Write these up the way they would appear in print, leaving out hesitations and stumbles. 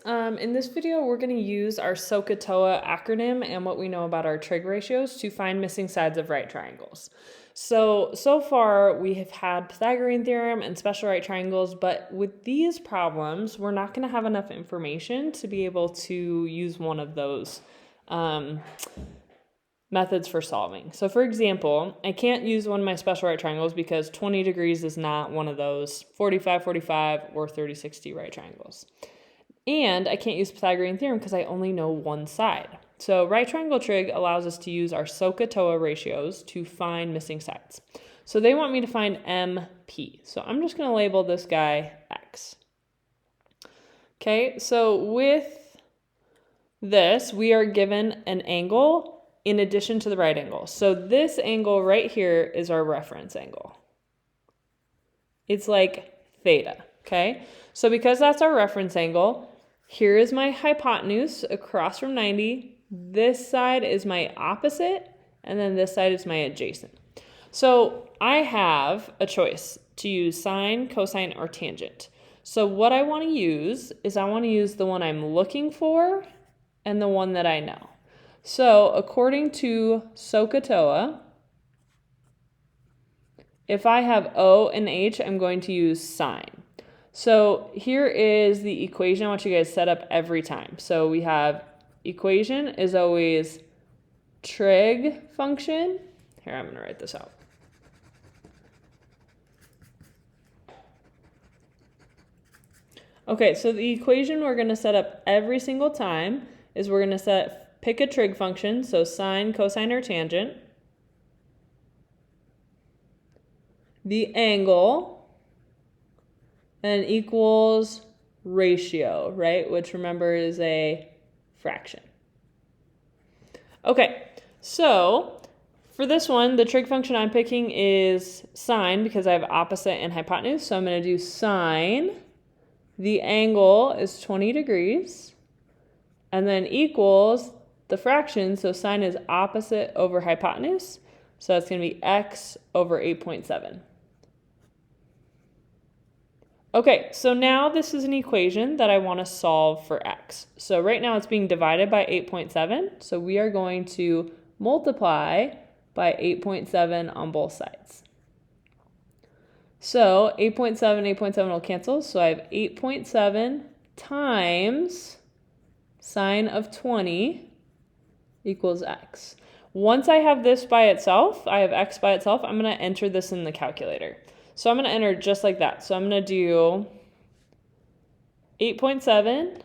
In this video, we're going to use our SOHCAHTOA acronym and what we know about our trig ratios to find missing sides of right triangles. So far we have had Pythagorean theorem and special right triangles, but with these problems, we're not going to have enough information to be able to use one of those methods for solving. So for example, I can't use one of my special right triangles because 20 degrees is not one of those 45, 45, or 30, 60 right triangles. And I can't use Pythagorean theorem because I only know one side. So right triangle trig allows us to use our SOHCAHTOA ratios to find missing sides. So they want me to find MP. So I'm just going to label this guy X. Okay, so with this, we are given an angle in addition to the right angle. So this angle right here is our reference angle. It's like theta, okay? So because that's our reference angle, here is my hypotenuse across from 90. This side is my opposite, and then this side is my adjacent. So I have a choice to use sine, cosine, or tangent. So what I want to use is I want to use the one I'm looking for and the one that I know. So according to SOHCAHTOA, if I have O and H, I'm going to use sine. So here is the equation I want you guys to set up every time. So we have equation is always trig function. Here, I'm going to write this out. Okay, so the equation we're going to set up every single time is we're going to pick a trig function, so sine, cosine, or tangent. The angle, and equals ratio, right? Which remember is a fraction. Okay, so for this one, the trig function I'm picking is sine because I have opposite and hypotenuse. So I'm going to do sine. The angle is 20 degrees. And then equals the fraction. So sine is opposite over hypotenuse. So that's going to be x over 8.7. Okay, so now this is an equation that I want to solve for x. So right now it's being divided by 8.7, so we are going to multiply by 8.7 on both sides. So 8.7 will cancel, so I have 8.7 times sine of 20 equals x. Once I have this by itself, I have x by itself, I'm going to enter this in the calculator. So I'm going to enter just like that. So I'm going to do 8.7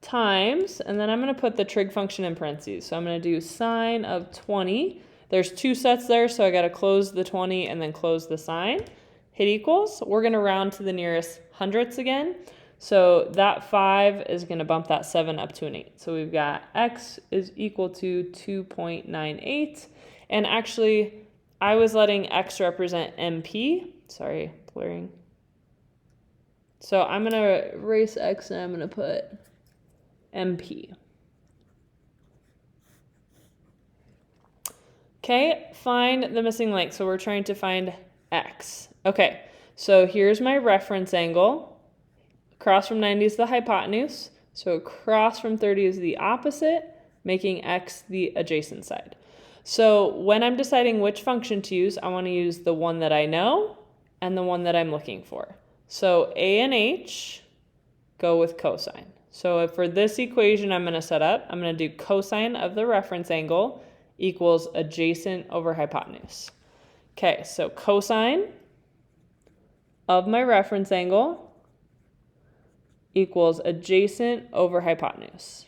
times, and then I'm going to put the trig function in parentheses. So I'm going to do sine of 20. There's two sets there, so I got to close the 20 and then close the sine. Hit equals. We're going to round to the nearest hundredths again. So that 5 is going to bump that 7 up to an 8. So we've got x is equal to 2.98. And actually, I was letting x represent MP. Sorry, blurring. So I'm going to erase x and I'm going to put MP. Okay, find the missing length. So we're trying to find x. Okay, so here's my reference angle. Across from 90 is the hypotenuse. So across from 30 is the opposite, making x the adjacent side. So when I'm deciding which function to use, I want to use the one that I know and the one that I'm looking for. So a and h go with cosine. So for this equation I'm going to set up, I'm going to do cosine of the reference angle equals adjacent over hypotenuse. Okay, so cosine of my reference angle equals adjacent over hypotenuse.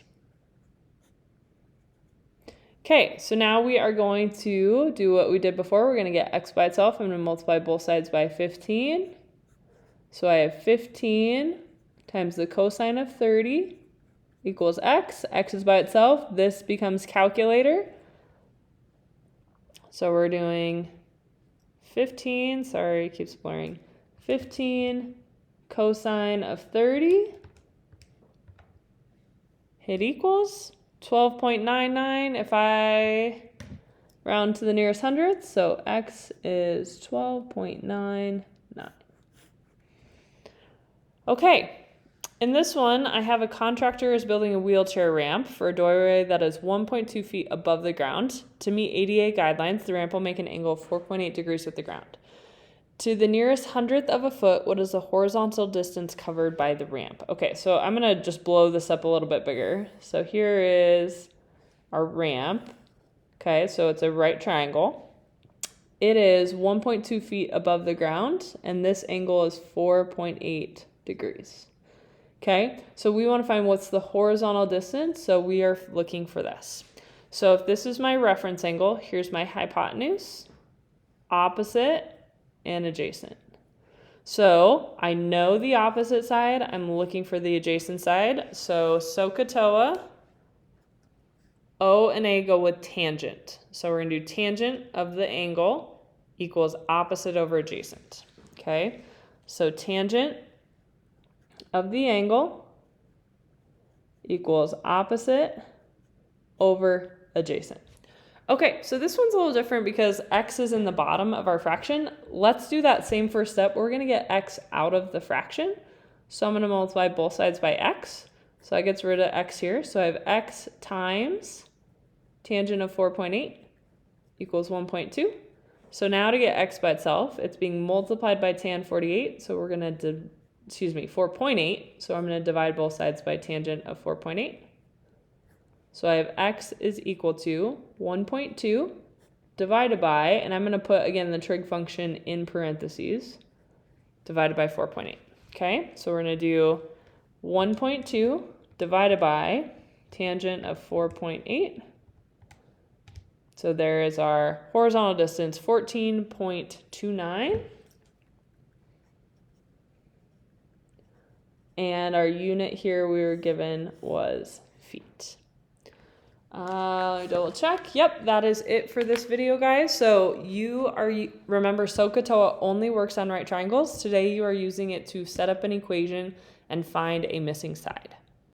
Okay, so now we are going to do what we did before. We're going to get x by itself. I'm going to multiply both sides by 15. So I have 15 times the cosine of 30 equals x. X is by itself. This becomes calculator. So we're doing 15, sorry, it keeps blurring. 15 cosine of 30. Hit equals 12.99 if I round to the nearest hundredth. So x is 12.99. Okay, In this one, I have a contractor is building a wheelchair ramp for a doorway that is 1.2 feet above the ground. To meet ADA guidelines, the ramp will make an angle of 4.8 degrees with the ground. To the nearest hundredth of a foot, what is the horizontal distance covered by the ramp? Okay, so I'm going to just blow this up a little bit bigger. So here is our ramp. Okay, so it's a right triangle. It is 1.2 feet above the ground, and this angle is 4.8 degrees. Okay, so we want to find what's the horizontal distance, so we are looking for this. So if this is my reference angle, here's my hypotenuse, opposite, and adjacent. So I know the opposite side, I'm looking for the adjacent side. So SOHCAHTOA, O and A go with tangent. So we're going to do tangent of the angle equals opposite over adjacent. Okay, so tangent of the angle equals opposite over adjacent. Okay, so this one's a little different because x is in the bottom of our fraction. Let's do that same first step. We're going to get x out of the fraction. So I'm going to multiply both sides by x. So I get rid of x here. So I have x times tangent of 4.8 equals 1.2. So now to get x by itself, it's being multiplied by tan 48. So we're going to 4.8. So I'm going to divide both sides by tangent of 4.8. So I have x is equal to 1.2 divided by, and I'm going to put, again, the trig function in parentheses, divided by 4.8. Okay, so we're going to do 1.2 divided by tangent of 4.8. So there is our horizontal distance, 14.29. And our unit here we were given was feet. Double check. Yep, that is it for this video, guys. So remember, SOHCAHTOA only works on right triangles. Today you are using it to set up an equation and find a missing side.